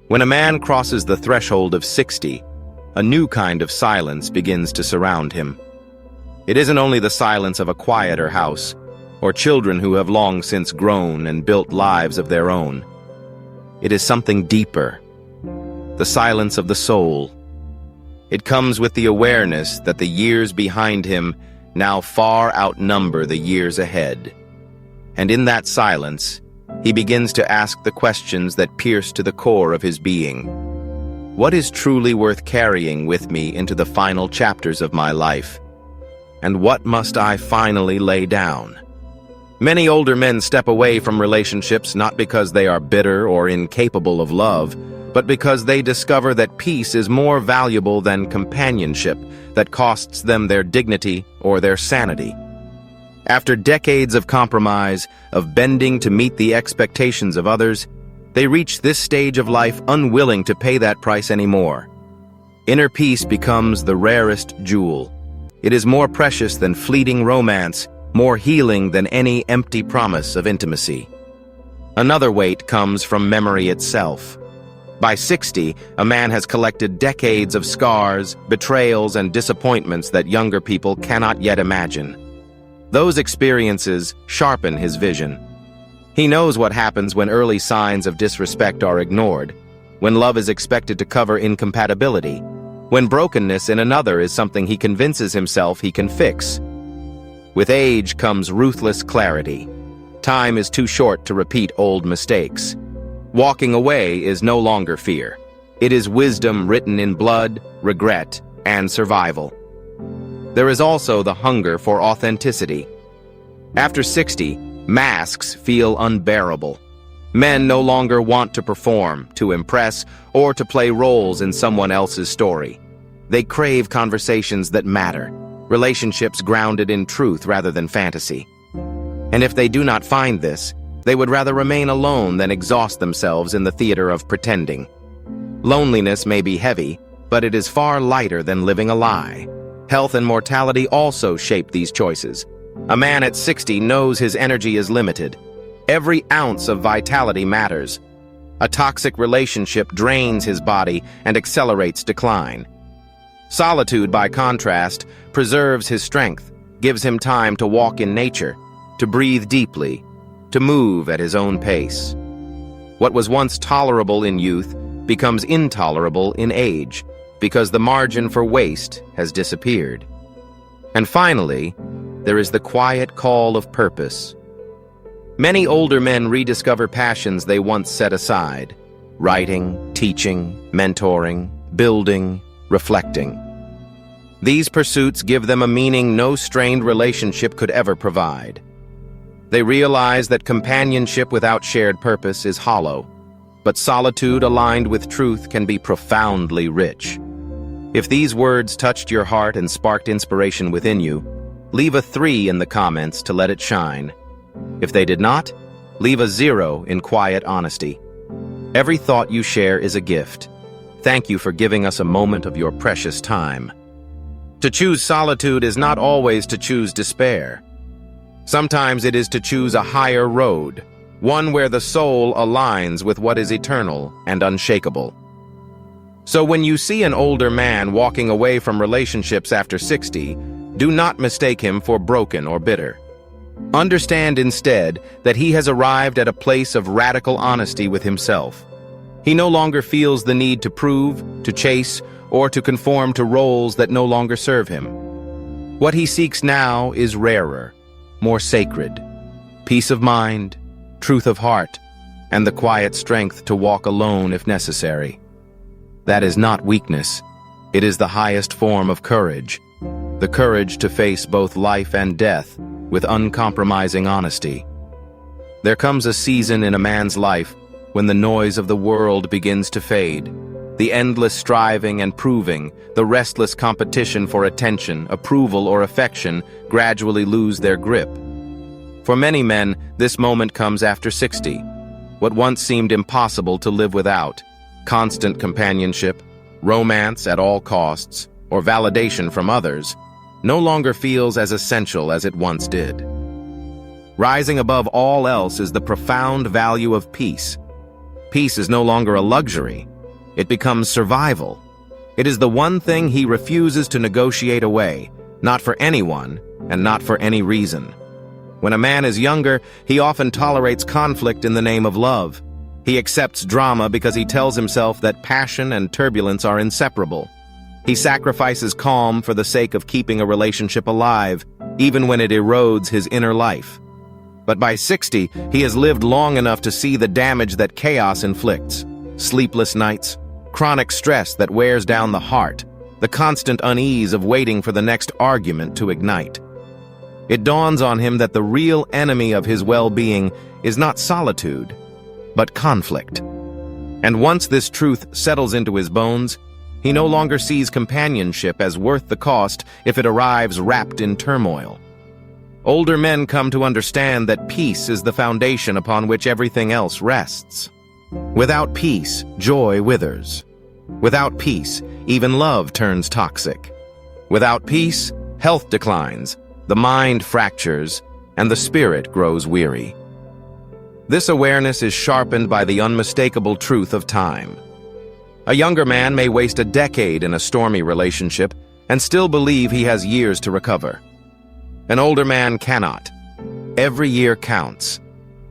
When a man crosses the threshold of 60, a new kind of silence begins to surround him. It isn't only the silence of a quieter house, or children who have long since grown and built lives of their own. It is something deeper, the silence of the soul. It comes with the awareness that the years behind him now far outnumber the years ahead. And in that silence, he begins to ask the questions that pierce to the core of his being. What is truly worth carrying with me into the final chapters of my life? And what must I finally lay down? Many older men step away from relationships not because they are bitter or incapable of love, but because they discover that peace is more valuable than companionship that costs them their dignity or their sanity. After decades of compromise, of bending to meet the expectations of others, they reach this stage of life unwilling to pay that price anymore. Inner peace becomes the rarest jewel. It is more precious than fleeting romance, more healing than any empty promise of intimacy. Another weight comes from memory itself. By 60, a man has collected decades of scars, betrayals, and disappointments that younger people cannot yet imagine. Those experiences sharpen his vision. He knows what happens when early signs of disrespect are ignored, when love is expected to cover incompatibility, when brokenness in another is something he convinces himself he can fix. With age comes ruthless clarity. Time is too short to repeat old mistakes. Walking away is no longer fear. It is wisdom written in blood, regret, and survival. There is also the hunger for authenticity. After 60, masks feel unbearable. Men no longer want to perform, to impress, or to play roles in someone else's story. They crave conversations that matter, relationships grounded in truth rather than fantasy. And if they do not find this, they would rather remain alone than exhaust themselves in the theater of pretending. Loneliness may be heavy, but it is far lighter than living a lie. Health and mortality also shape these choices. A man at 60 knows his energy is limited. Every ounce of vitality matters. A toxic relationship drains his body and accelerates decline. Solitude, by contrast, preserves his strength, gives him time to walk in nature, to breathe deeply, to move at his own pace. What was once tolerable in youth becomes intolerable in age, because the margin for waste has disappeared. And finally, there is the quiet call of purpose. Many older men rediscover passions they once set aside: writing, teaching, mentoring, building, reflecting. These pursuits give them a meaning no strained relationship could ever provide. They realize that companionship without shared purpose is hollow, but solitude aligned with truth can be profoundly rich. If these words touched your heart and sparked inspiration within you, leave a 3 in the comments to let it shine. If they did not, leave a 0 in quiet honesty. Every thought you share is a gift. Thank you for giving us a moment of your precious time. To choose solitude is not always to choose despair. Sometimes it is to choose a higher road, one where the soul aligns with what is eternal and unshakable. So when you see an older man walking away from relationships after 60, do not mistake him for broken or bitter. Understand instead that he has arrived at a place of radical honesty with himself. He no longer feels the need to prove, to chase, or to conform to roles that no longer serve him. What he seeks now is rarer, more sacred: peace of mind, truth of heart, and the quiet strength to walk alone if necessary. That is not weakness. It is the highest form of courage. The courage to face both life and death with uncompromising honesty. There comes a season in a man's life when the noise of the world begins to fade. The endless striving and proving, the restless competition for attention, approval, or affection gradually lose their grip. For many men, this moment comes after 60. What once seemed impossible to live without, constant companionship, romance at all costs, or validation from others, no longer feels as essential as it once did. Rising above all else is the profound value of peace. Peace is no longer a luxury, It becomes survival. It is the one thing he refuses to negotiate away, not for anyone and not for any reason. When a man is younger, he often tolerates conflict in the name of love. He accepts drama because he tells himself that passion and turbulence are inseparable. He sacrifices calm for the sake of keeping a relationship alive, even when it erodes his inner life. But by 60, he has lived long enough to see the damage that chaos inflicts. Sleepless nights, chronic stress that wears down the heart, the constant unease of waiting for the next argument to ignite. It dawns on him that the real enemy of his well-being is not solitude, but conflict. And once this truth settles into his bones, he no longer sees companionship as worth the cost if it arrives wrapped in turmoil. Older men come to understand that peace is the foundation upon which everything else rests. Without peace, joy withers. Without peace, even love turns toxic. Without peace, health declines, the mind fractures, and the spirit grows weary. This awareness is sharpened by the unmistakable truth of time. A younger man may waste a decade in a stormy relationship and still believe he has years to recover. An older man cannot. Every year counts.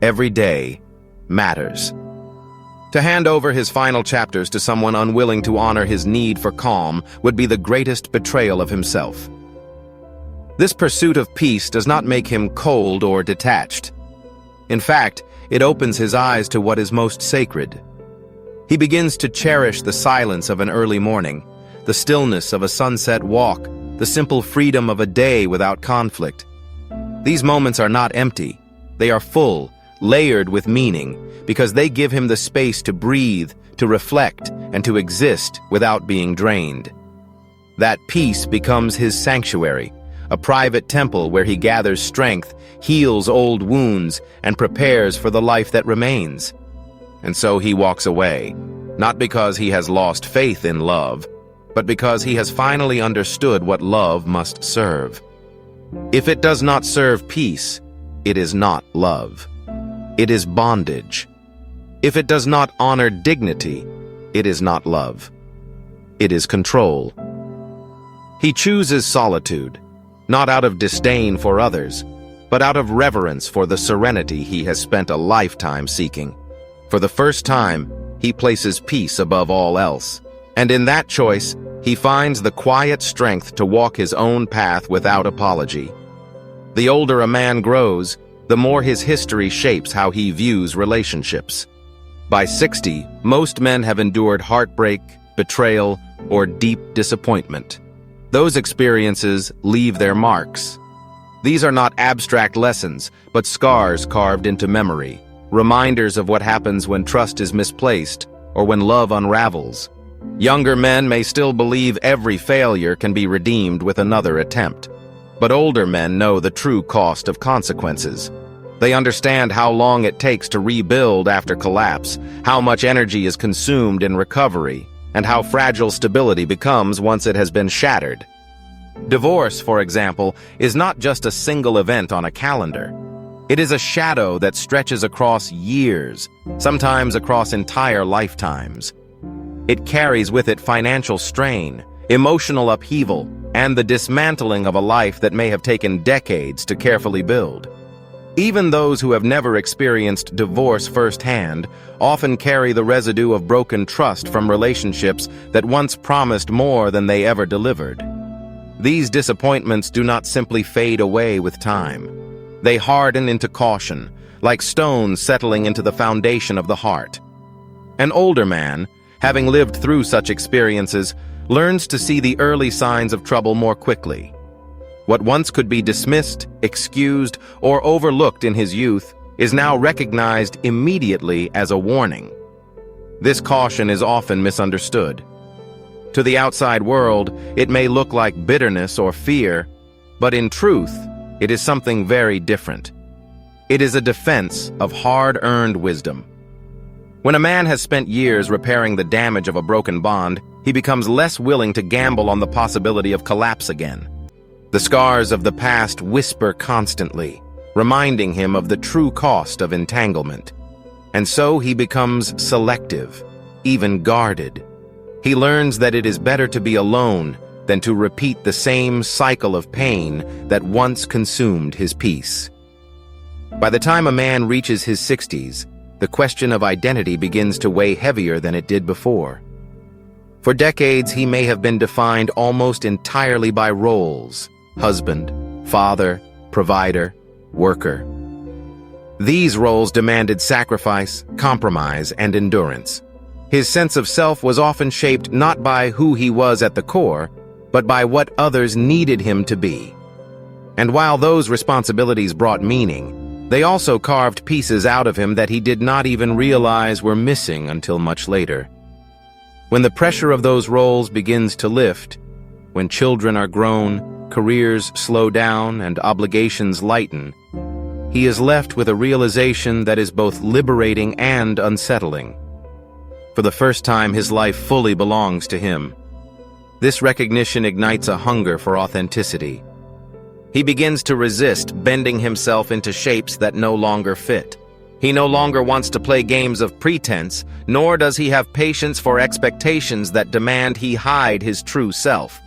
Every day matters. To hand over his final chapters to someone unwilling to honor his need for calm would be the greatest betrayal of himself. This pursuit of peace does not make him cold or detached. In fact, it opens his eyes to what is most sacred. He begins to cherish the silence of an early morning, the stillness of a sunset walk, the simple freedom of a day without conflict. These moments are not empty. They are full, layered with meaning, because they give him the space to breathe, to reflect, and to exist without being drained. That peace becomes his sanctuary, a private temple where he gathers strength, heals old wounds, and prepares for the life that remains. And so he walks away, not because he has lost faith in love, but because he has finally understood what love must serve. If it does not serve peace, it is not love. It is bondage. If it does not honor dignity, it is not love. It is control. He chooses solitude, not out of disdain for others, but out of reverence for the serenity he has spent a lifetime seeking. For the first time, he places peace above all else. And in that choice, he finds the quiet strength to walk his own path without apology. The older a man grows, the more his history shapes how he views relationships. By 60, most men have endured heartbreak, betrayal, or deep disappointment. Those experiences leave their marks. These are not abstract lessons, but scars carved into memory, reminders of what happens when trust is misplaced or when love unravels. Younger men may still believe every failure can be redeemed with another attempt, but older men know the true cost of consequences. They understand how long it takes to rebuild after collapse, how much energy is consumed in recovery, and how fragile stability becomes once it has been shattered. Divorce, for example, is not just a single event on a calendar. It is a shadow that stretches across years, sometimes across entire lifetimes. It carries with it financial strain, emotional upheaval, and the dismantling of a life that may have taken decades to carefully build. Even those who have never experienced divorce firsthand often carry the residue of broken trust from relationships that once promised more than they ever delivered. These disappointments do not simply fade away with time. They harden into caution, like stones settling into the foundation of the heart. An older man, having lived through such experiences, learns to see the early signs of trouble more quickly. What once could be dismissed, excused, or overlooked in his youth is now recognized immediately as a warning. This caution is often misunderstood. To the outside world, it may look like bitterness or fear, but in truth, it is something very different. It is a defense of hard-earned wisdom. When a man has spent years repairing the damage of a broken bond, he becomes less willing to gamble on the possibility of collapse again. The scars of the past whisper constantly, reminding him of the true cost of entanglement. And so he becomes selective, even guarded, He learns that it is better to be alone than to repeat the same cycle of pain that once consumed his peace. By the time a man reaches his 60s, the question of identity begins to weigh heavier than it did before. For decades, he may have been defined almost entirely by roles: husband, father, provider, worker. These roles demanded sacrifice, compromise, and endurance. His sense of self was often shaped not by who he was at the core, but by what others needed him to be. And while those responsibilities brought meaning, they also carved pieces out of him that he did not even realize were missing until much later. When the pressure of those roles begins to lift, when children are grown, careers slow down, and obligations lighten, he is left with a realization that is both liberating and unsettling. For the first time, his life fully belongs to him. This recognition ignites a hunger for authenticity. He begins to resist bending himself into shapes that no longer fit. He no longer wants to play games of pretense, nor does he have patience for expectations that demand he hide his true self.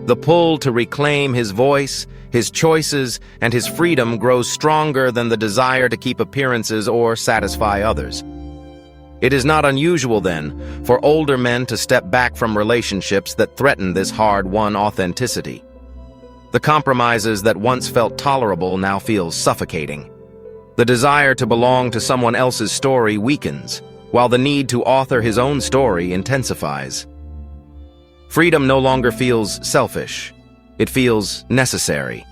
The pull to reclaim his voice, his choices, and his freedom grows stronger than the desire to keep appearances or satisfy others. It is not unusual, then, for older men to step back from relationships that threaten this hard-won authenticity. The compromises that once felt tolerable now feel suffocating. The desire to belong to someone else's story weakens, while the need to author his own story intensifies. Freedom no longer feels selfish. It feels necessary.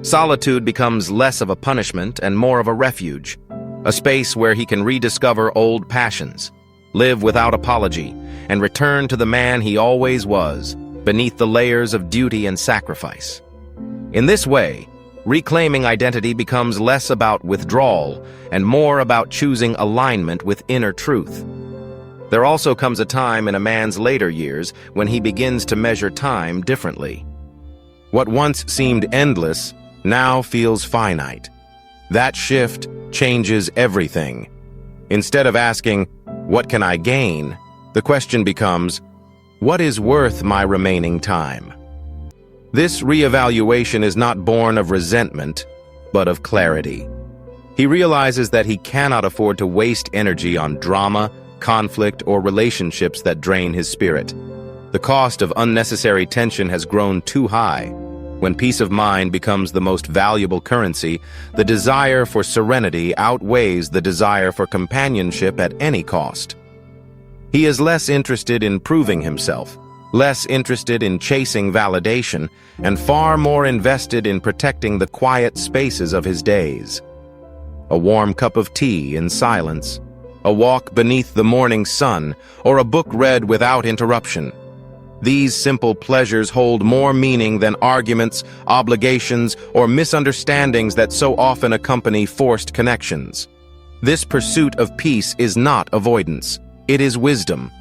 Solitude becomes less of a punishment and more of a refuge, a space where he can rediscover old passions, live without apology, and return to the man he always was, beneath the layers of duty and sacrifice. In this way, reclaiming identity becomes less about withdrawal and more about choosing alignment with inner truth. There also comes a time in a man's later years when he begins to measure time differently. What once seemed endless now feels finite. That shift changes everything. Instead of asking, "What can I gain?" the question becomes, "What is worth my remaining time?" This reevaluation is not born of resentment, but of clarity. He realizes that he cannot afford to waste energy on drama, conflict, or relationships that drain his spirit. The cost of unnecessary tension has grown too high. When peace of mind becomes the most valuable currency, the desire for serenity outweighs the desire for companionship at any cost. He is less interested in proving himself, less interested in chasing validation, and far more invested in protecting the quiet spaces of his days. A warm cup of tea in silence, a walk beneath the morning sun, or a book read without interruption. These simple pleasures hold more meaning than arguments, obligations, or misunderstandings that so often accompany forced connections. This pursuit of peace is not avoidance. It is wisdom.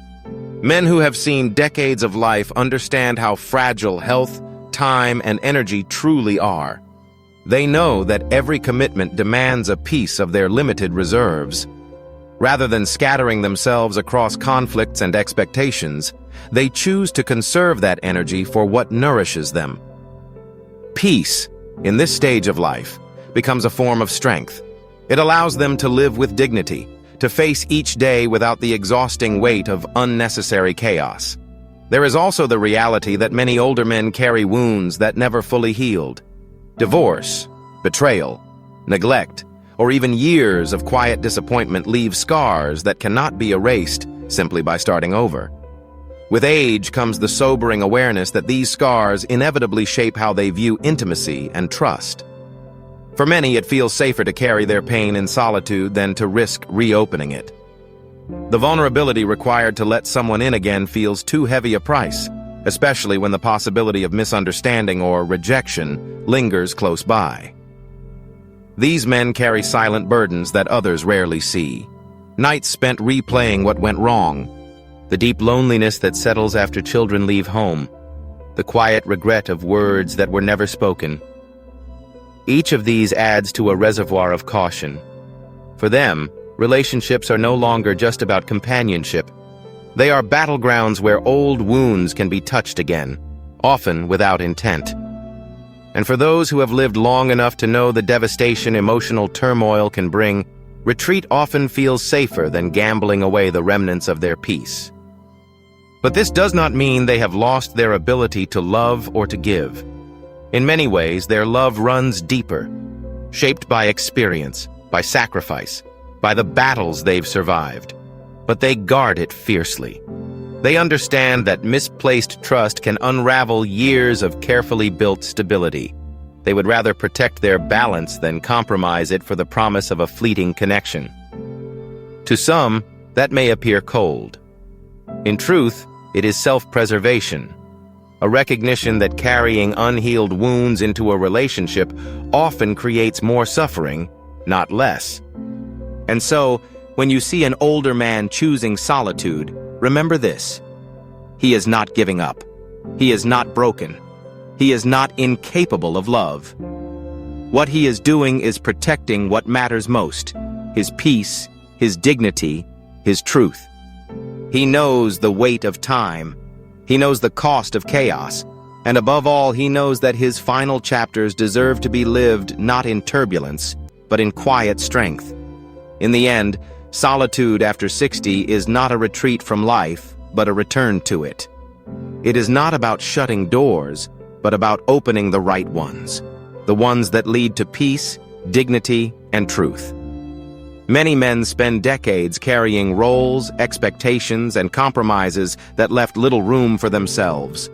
Men who have seen decades of life understand how fragile health, time, and energy truly are. They know that every commitment demands a piece of their limited reserves. Rather than scattering themselves across conflicts and expectations, they choose to conserve that energy for what nourishes them. Peace, in this stage of life, becomes a form of strength. It allows them to live with dignity, to face each day without the exhausting weight of unnecessary chaos. There is also the reality that many older men carry wounds that never fully healed. Divorce, betrayal, neglect, or even years of quiet disappointment leave scars that cannot be erased simply by starting over. With age comes the sobering awareness that these scars inevitably shape how they view intimacy and trust. For many, it feels safer to carry their pain in solitude than to risk reopening it. The vulnerability required to let someone in again feels too heavy a price, especially when the possibility of misunderstanding or rejection lingers close by. These men carry silent burdens that others rarely see. Nights spent replaying what went wrong, the deep loneliness that settles after children leave home, the quiet regret of words that were never spoken. Each of these adds to a reservoir of caution. For them, relationships are no longer just about companionship. They are battlegrounds where old wounds can be touched again, often without intent. And for those who have lived long enough to know the devastation emotional turmoil can bring, retreat often feels safer than gambling away the remnants of their peace. But this does not mean they have lost their ability to love or to give. In many ways, their love runs deeper, shaped by experience, by sacrifice, by the battles they've survived. But they guard it fiercely. They understand that misplaced trust can unravel years of carefully built stability. They would rather protect their balance than compromise it for the promise of a fleeting connection. To some, that may appear cold. In truth, it is self-preservation, a recognition that carrying unhealed wounds into a relationship often creates more suffering, not less. And so, when you see an older man choosing solitude, remember this: he is not giving up. He is not broken. He is not incapable of love. What he is doing is protecting what matters most: his peace, his dignity, his truth. He knows the weight of time. He knows the cost of chaos. And above all, he knows that his final chapters deserve to be lived not in turbulence, but in quiet strength. In the end, solitude after 60 is not a retreat from life, but a return to it. It is not about shutting doors, but about opening the right ones, the ones that lead to peace, dignity, and truth. Many men spend decades carrying roles, expectations, and compromises that left little room for themselves.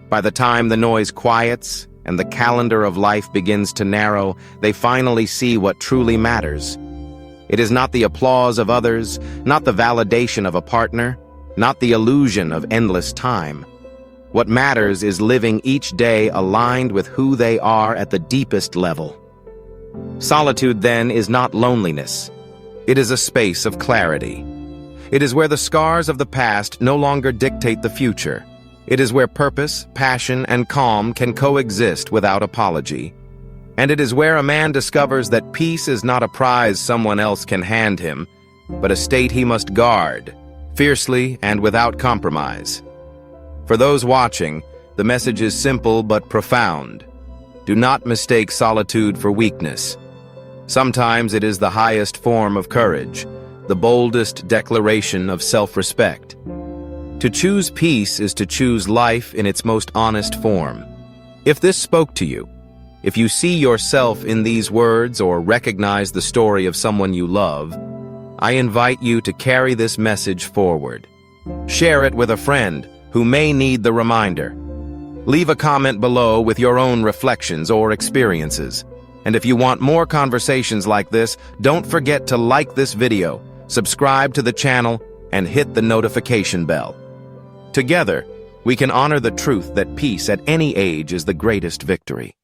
By the time the noise quiets and the calendar of life begins to narrow, they finally see what truly matters. It is not the applause of others, not the validation of a partner, not the illusion of endless time. What matters is living each day aligned with who they are at the deepest level. Solitude, then, is not loneliness. It is a space of clarity. It is where the scars of the past no longer dictate the future. It is where purpose, passion, and calm can coexist without apology. And it is where a man discovers that peace is not a prize someone else can hand him, but a state he must guard, fiercely and without compromise. For those watching, the message is simple but profound. Do not mistake solitude for weakness. Sometimes it is the highest form of courage, the boldest declaration of self-respect. To choose peace is to choose life in its most honest form. If this spoke to you, if you see yourself in these words or recognize the story of someone you love, I invite you to carry this message forward. Share it with a friend who may need the reminder. Leave a comment below with your own reflections or experiences. And if you want more conversations like this, don't forget to like this video, subscribe to the channel, and hit the notification bell. Together, we can honor the truth that peace at any age is the greatest victory.